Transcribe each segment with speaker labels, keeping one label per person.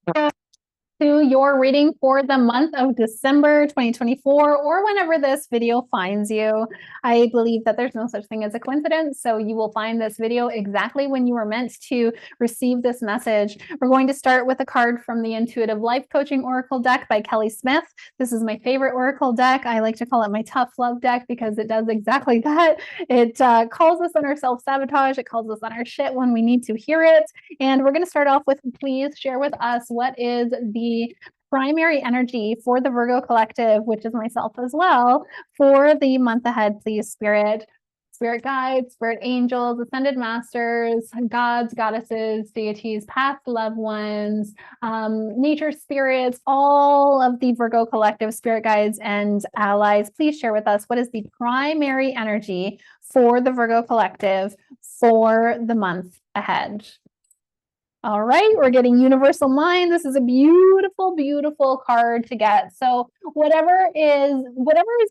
Speaker 1: To your reading for the month of December 2024, or whenever this video finds you. I believe that there's no such thing as a coincidence, so you will find this video exactly when you were meant to receive this message. We're going to start with a card from the Intuitive Life Coaching Oracle deck by Kelly Smith. This is my favorite Oracle deck. I like to call it my tough love deck because it does exactly that. It calls us on our self-sabotage. It calls us on our shit when we need to hear it. And we're going to start off with, please share with us what is the primary energy for the Virgo collective, which is myself as well, for the month ahead, please, Spirit. Spirit guides, spirit angels, ascended masters, gods, goddesses, deities, past loved ones, nature spirits, all of the Virgo collective spirit guides and allies. Please share with us what is the primary energy for the Virgo collective for the month ahead. All right, we're getting Universal Mind. This is a beautiful, beautiful card to get. So whatever is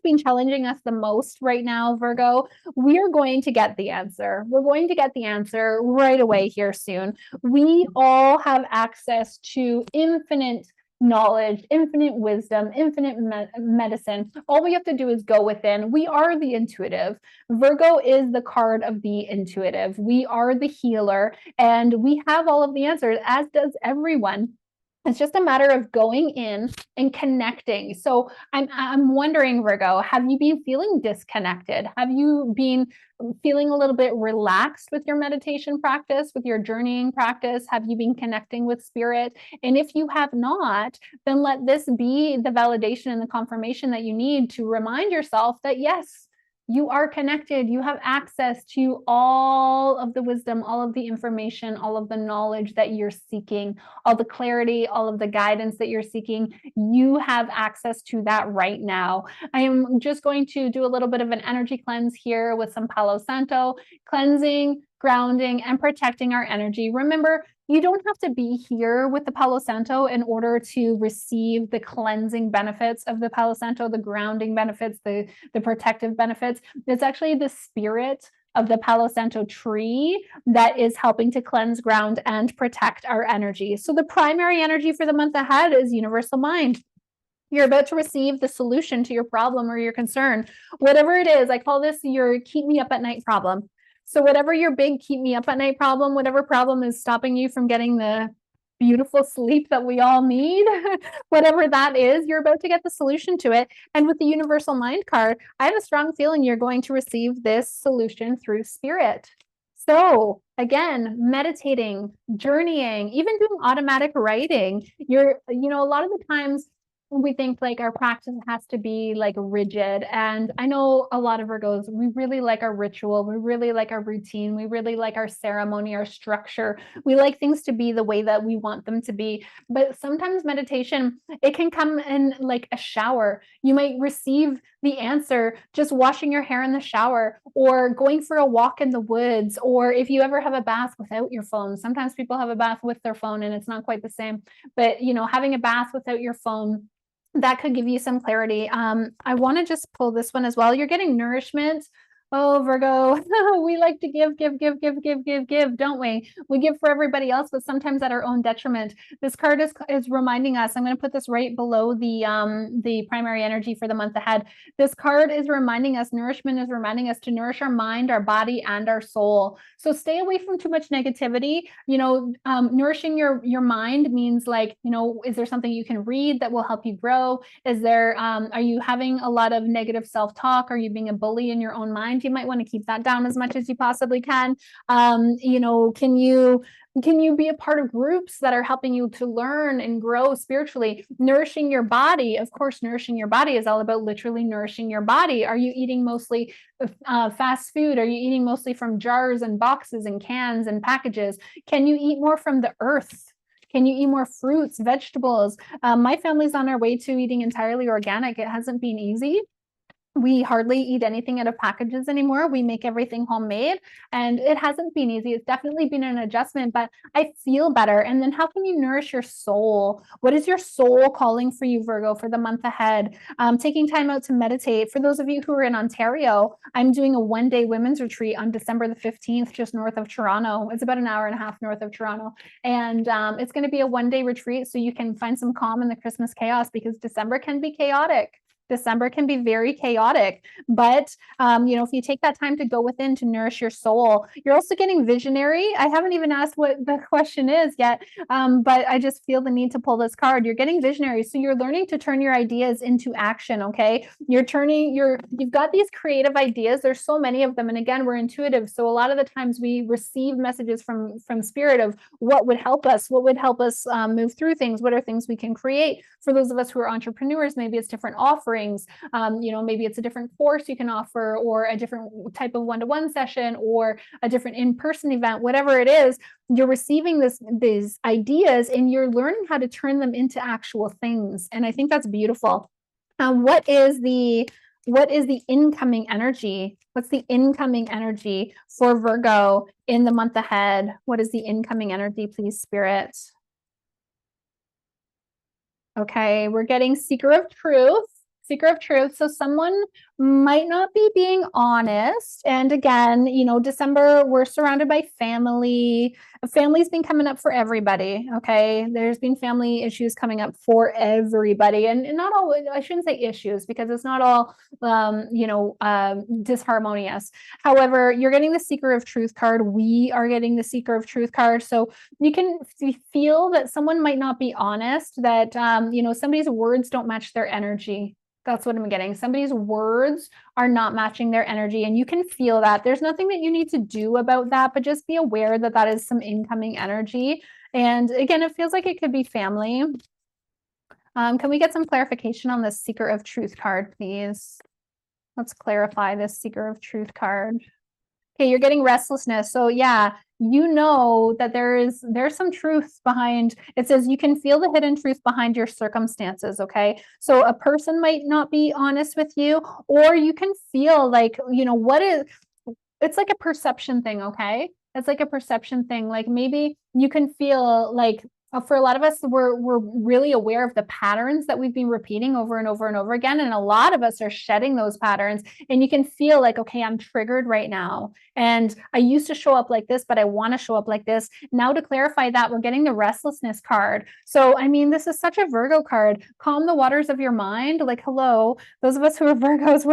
Speaker 1: being challenging us the most right now, Virgo, we are going to get the answer. We're going to get the answer right away here soon. We all have access to infinite knowledge, infinite wisdom, infinite medicine. All we have to do is go within. We are the intuitive. Virgo is the card of the intuitive. We are the healer, and we have all of the answers, as does everyone. It's just a matter of going in and connecting. So I'm wondering, Virgo, have you been feeling disconnected? Have you been feeling a little bit relaxed with your meditation practice, with your journeying practice? Have you been connecting with spirit? And if you have not, then let this be the validation and the confirmation that you need to remind yourself that yes, you are connected. You have access to all of the wisdom, all of the information, all of the knowledge that you're seeking, all the clarity, all of the guidance that you're seeking. You have access to that right now. I am just going to do a little bit of an energy cleanse here with some Palo Santo, cleansing, grounding, and protecting our energy. Remember, you don't have to be here with the Palo Santo in order to receive the cleansing benefits of the Palo Santo, the grounding benefits, the protective benefits. It's actually the spirit of the Palo Santo tree that is helping to cleanse, ground, and protect our energy. So the primary energy for the month ahead is Universal Mind. You're about to receive the solution to your problem or your concern. Whatever it is, I call this your keep me up at night problem. So whatever your big keep me up at night problem, whatever problem is stopping you from getting the beautiful sleep that we all need, whatever that is, you're about to get the solution to it. And with the Universal Mind card, I have a strong feeling you're going to receive this solution through spirit. So again, meditating, journeying, even doing automatic writing, a lot of the times we think like our practice has to be like rigid. And I know a lot of Virgos, we really like our ritual. We really like our routine. We really like our ceremony, our structure. We like things to be the way that we want them to be. But sometimes meditation, it can come in like a shower. You might receive the answer just washing your hair in the shower or going for a walk in the woods. Or if you ever have a bath without your phone, sometimes people have a bath with their phone and it's not quite the same. But, having a bath without your phone, that could give you some clarity. I want to just pull this one as well. You're getting nourishment. Oh, Virgo, we like to give, don't we? We give for everybody else, but sometimes at our own detriment. This card is reminding us, I'm going to put this right below the primary energy for the month ahead. This card is reminding us, nourishment is reminding us to nourish our mind, our body, and our soul. So stay away from too much negativity. Nourishing your mind means like, is there something you can read that will help you grow? Are you having a lot of negative self-talk? Are you being a bully in your own mind? You might want to keep that down as much as you possibly can. Can you be a part of groups that are helping you to learn and grow spiritually? Nourishing your body, of course, nourishing your body is all about literally nourishing your body. Are you eating mostly fast food? Are you eating mostly from jars and boxes and cans and packages? Can you eat more from the earth? Can you eat more fruits, vegetables? My family's on our way to eating entirely organic. It hasn't been easy. We hardly eat anything out of packages anymore. We make everything homemade, and it hasn't been easy. It's definitely been an adjustment, but I feel better. And then how can you nourish your soul? What is your soul calling for you, Virgo, for the month ahead? Taking time out to meditate. For those of you who are in Ontario, I'm doing a one-day women's retreat on December the 15th, just north of Toronto. It's about an hour and a half north of Toronto. And it's going to be a one-day retreat so you can find some calm in the Christmas chaos, because December can be chaotic. December can be very chaotic, but if you take that time to go within to nourish your soul, you're also getting visionary. I haven't even asked what the question is yet, but I just feel the need to pull this card. You're getting visionary, so you're learning to turn your ideas into action. Okay, you've got these creative ideas. There's so many of them, and again, we're intuitive, so a lot of the times we receive messages from spirit of what would help us, move through things. What are things we can create? For those of us who are entrepreneurs, maybe it's different offerings. Maybe it's a different course you can offer, or a different type of one-to-one session, or a different in-person event. Whatever it is, you're receiving these ideas, and you're learning how to turn them into actual things. And I think that's beautiful. What is the incoming energy? What's the incoming energy for Virgo in the month ahead? What is the incoming energy, please, Spirit? Okay, we're getting seeker of truth. Seeker of truth. So someone might not be being honest. And again, December, we're surrounded by family. Family's been coming up for everybody. Okay. There's been family issues coming up for everybody. And not all, I shouldn't say issues, because it's not all, disharmonious. However, you're getting the seeker of truth card. We are getting the seeker of truth card. So you can feel that someone might not be honest, that, somebody's words don't match their energy. That's what I'm getting. Somebody's words are not matching their energy, and you can feel that. There's nothing that you need to do about that, but just be aware that that is some incoming energy. And again, it feels like it could be family. Can we get some clarification on this seeker of truth card, please? Let's clarify this seeker of truth card. Okay, you're getting restlessness. So yeah, that there's some truth behind. It says you can feel the hidden truth behind your circumstances. Okay, so a person might not be honest with you, or you can feel like, it's like a perception thing. Okay, it's like a perception thing. Like maybe you can feel like, for a lot of us, we're really aware of the patterns that we've been repeating over and over and over again. And a lot of us are shedding those patterns, and you can feel like, okay, I'm triggered right now. And I used to show up like this, but I want to show up like this. Now, to clarify that, we're getting the restlessness card. So, this is such a Virgo card. Calm the waters of your mind. Like, hello, those of us who are Virgos,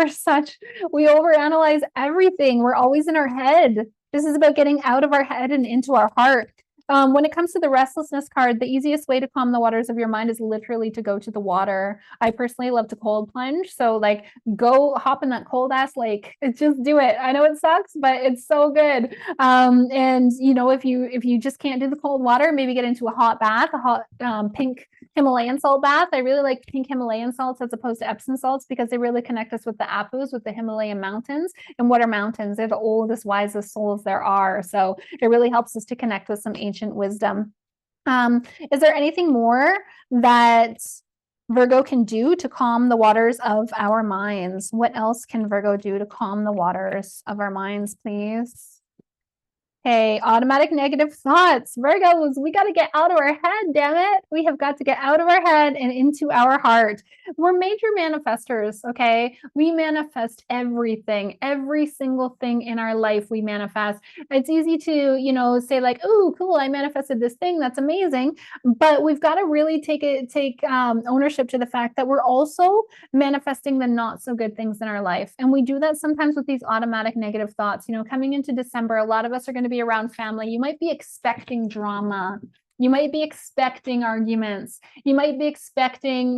Speaker 1: we overanalyze everything. We're always in our head. This is about getting out of our head and into our heart. When it comes to the restlessness card, the easiest way to calm the waters of your mind is literally to go to the water. I personally love to cold plunge. So go hop in that cold ass lake. Just do it. I know it sucks, but it's so good. And if you just can't do the cold water, maybe get into a hot bath, a hot pink Himalayan salt bath. I really like pink Himalayan salts as opposed to Epsom salts, because they really connect us with the Apus, with the Himalayan mountains. And what are mountains? They're the oldest, wisest souls there are. So it really helps us to connect with some ancient wisdom. Is there anything more that Virgo can do to calm the waters of our minds? What else can Virgo do to calm the waters of our minds, please? Okay, automatic negative thoughts. Virgos, we got to get out of our head, damn it. We have got to get out of our head and into our heart. We're major manifestors, okay? We manifest everything, every single thing in our life we manifest. It's easy to, say like, oh, cool, I manifested this thing. That's amazing. But we've got to really take ownership to the fact that we're also manifesting the not so good things in our life. And we do that sometimes with these automatic negative thoughts. Coming into December, a lot of us are going to be around family. You might be expecting drama. You might be expecting arguments. You might be expecting,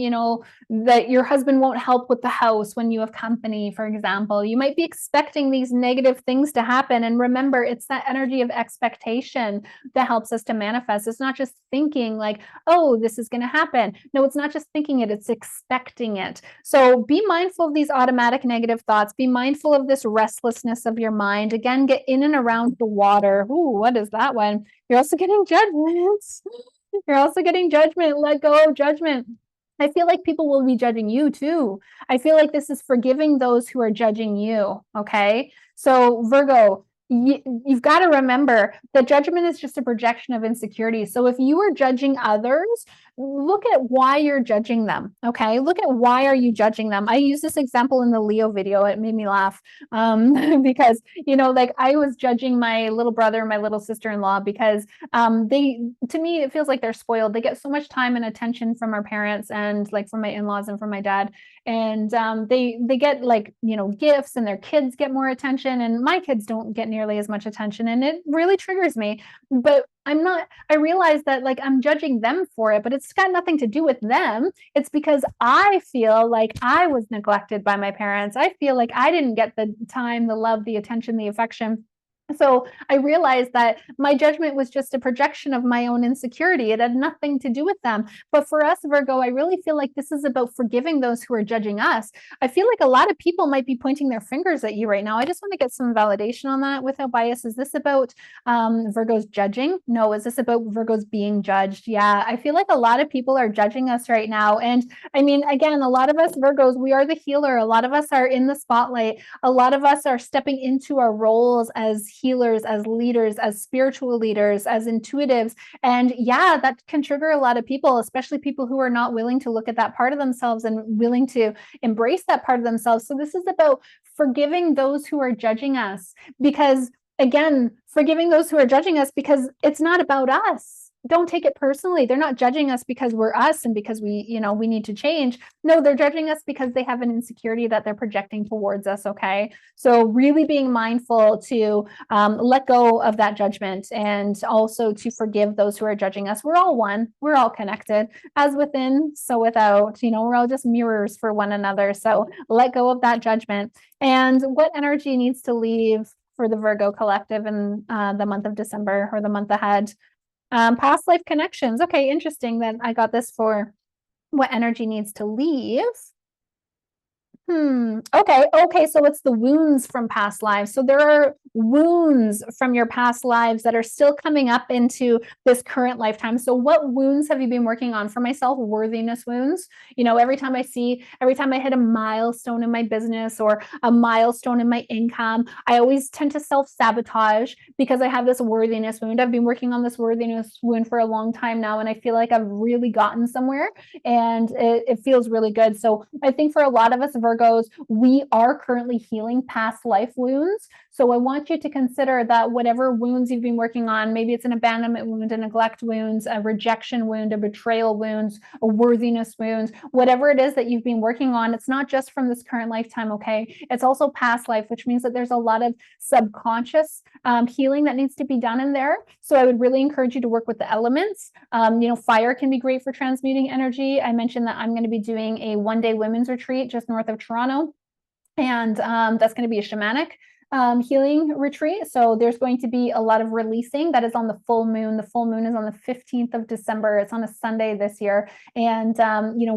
Speaker 1: that your husband won't help with the house when you have company, for example. You might be expecting these negative things to happen. And remember, it's that energy of expectation that helps us to manifest. It's not just thinking like, oh, this is going to happen. No, it's not just thinking it, it's expecting it. So be mindful of these automatic negative thoughts. Be mindful of this restlessness of your mind. Again, get in and around the water. Ooh, what is that one? You're also getting judgments. You're also getting judgment. Let go of judgment. I feel like people will be judging you too. I feel like this is forgiving those who are judging you. Okay. So, Virgo, you've got to remember that judgment is just a projection of insecurity. So, if you are judging others, look at why you're judging them. Okay. Look at why are you judging them. I use this example in the Leo video. It made me laugh because, like I was judging my little brother and my little sister-in-law because to me, it feels like they're spoiled. They get so much time and attention from our parents and like from my in-laws and from my dad. And they get like, gifts, and their kids get more attention, and my kids don't get nearly as much attention. And it really triggers me. But I realize that like I'm judging them for it, but it's got nothing to do with them. It's because I feel like I was neglected by my parents. I feel like I didn't get the time, the love, the attention, the affection. So I realized that my judgment was just a projection of my own insecurity. It had nothing to do with them. But for us, Virgo, I really feel like this is about forgiving those who are judging us. I feel like a lot of people might be pointing their fingers at you right now. I just want to get some validation on that without bias. Is this about Virgos judging? No. Is this about Virgos being judged? Yeah. I feel like a lot of people are judging us right now. And I mean, again, a lot of us Virgos, we are the healer. A lot of us are in the spotlight. A lot of us are stepping into our roles as healers, as leaders, as spiritual leaders, as intuitives. And yeah, that can trigger a lot of people, especially people who are not willing to look at that part of themselves and willing to embrace that part of themselves. So this is about forgiving those who are judging us, because again, forgiving those who are judging us because it's not about us. Don't take it personally. They're not judging us because we're us and because we need to change. No, they're judging us because they have an insecurity that they're projecting towards us. Okay. So really being mindful to let go of that judgment, and also to forgive those who are judging us. We're all one. We're all connected, as within, so without. We're all just mirrors for one another. So let go of that judgment. And what energy needs to leave for the Virgo collective in the month of December, or the month ahead? Past life connections. Okay, interesting that I got this for what energy needs to leave. Okay. So it's the wounds from past lives. So there are wounds from your past lives that are still coming up into this current lifetime. So what wounds have you been working on? For myself, worthiness wounds. Every time I hit a milestone in my business or a milestone in my income, I always tend to self-sabotage because I have this worthiness wound. I've been working on this worthiness wound for a long time now, and I feel like I've really gotten somewhere, and it feels really good. So I think for a lot of us Virgos, we are currently healing past life wounds. So I want you to consider that whatever wounds you've been working on, maybe it's an abandonment wound, a neglect wound, a rejection wound, a betrayal wound, a worthiness wound, whatever it is that you've been working on, it's not just from this current lifetime, okay? It's also past life, which means that there's a lot of subconscious healing that needs to be done in there. So I would really encourage you to work with the elements. Fire can be great for transmuting energy. I mentioned that I'm going to be doing a one-day women's retreat just north of Toronto, and that's going to be a shamanic healing retreat. So there's going to be a lot of releasing that is on the full moon. The full moon is on the 15th of December. It's on a Sunday this year. And,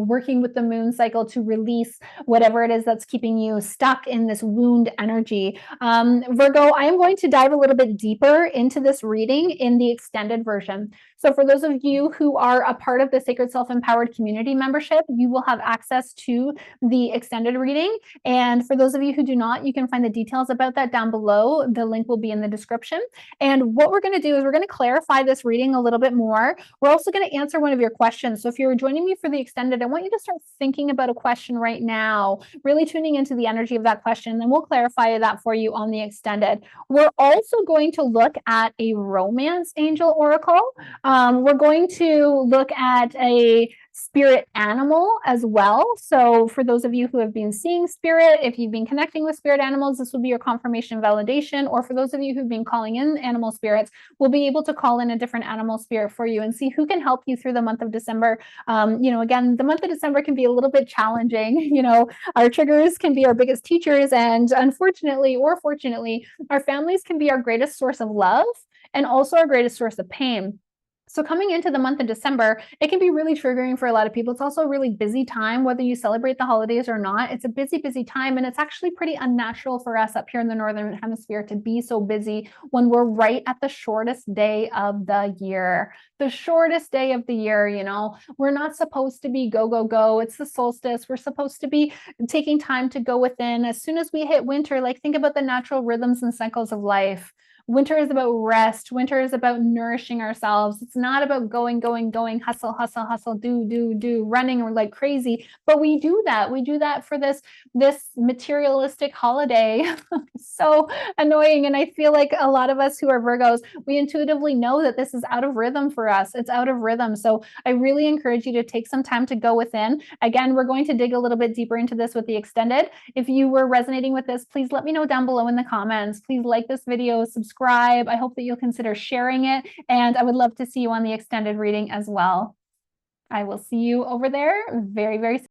Speaker 1: working with the moon cycle to release whatever it is that's keeping you stuck in this wound energy. Virgo, I am going to dive a little bit deeper into this reading in the extended version. So for those of you who are a part of the Sacred Self-Empowered Community membership, you will have access to the extended reading. And for those of you who do not, you can find the details about that down below. The link will be in the description. And what we're going to do is we're going to clarify this reading a little bit more. We're also going to answer one of your questions. So if you're joining me for the extended, I want you to start thinking about a question right now, really tuning into the energy of that question, and then we'll clarify that for you on the extended. We're also going to look at a romance angel oracle. We're going to look at a spirit animal as well. So for those of you who have been seeing spirit, if you've been connecting with spirit animals, this will be your confirmation validation. Or for those of you who've been calling in animal spirits, we'll be able to call in a different animal spirit for you and see who can help you through the month of December. Again, the month of December can be a little bit challenging. Our triggers can be our biggest teachers, and unfortunately or fortunately, our families can be our greatest source of love and also our greatest source of pain. So coming into the month of December, it can be really triggering for a lot of people. It's also a really busy time, whether you celebrate the holidays or not. It's a busy, busy time, and it's actually pretty unnatural for us up here in the Northern Hemisphere to be so busy when we're right at the shortest day of the year. The shortest day of the year, you know, we're not supposed to be go, go, go. It's the solstice. We're supposed to be taking time to go within. As soon as we hit winter, like think about the natural rhythms and cycles of life. Winter is about rest. Winter is about nourishing ourselves. It's not about going, going, going, hustle, hustle, hustle, do, running like crazy. But we do that. We do that for this materialistic holiday. So annoying. And I feel like a lot of us who are Virgos, we intuitively know that this is out of rhythm for us. It's out of rhythm. So I really encourage you to take some time to go within. Again, we're going to dig a little bit deeper into this with the extended. If you were resonating with this, please let me know down below in the comments. Please like this video, subscribe. I hope that you'll consider sharing it, and I would love to see you on the extended reading as well. I will see you over there very, very soon.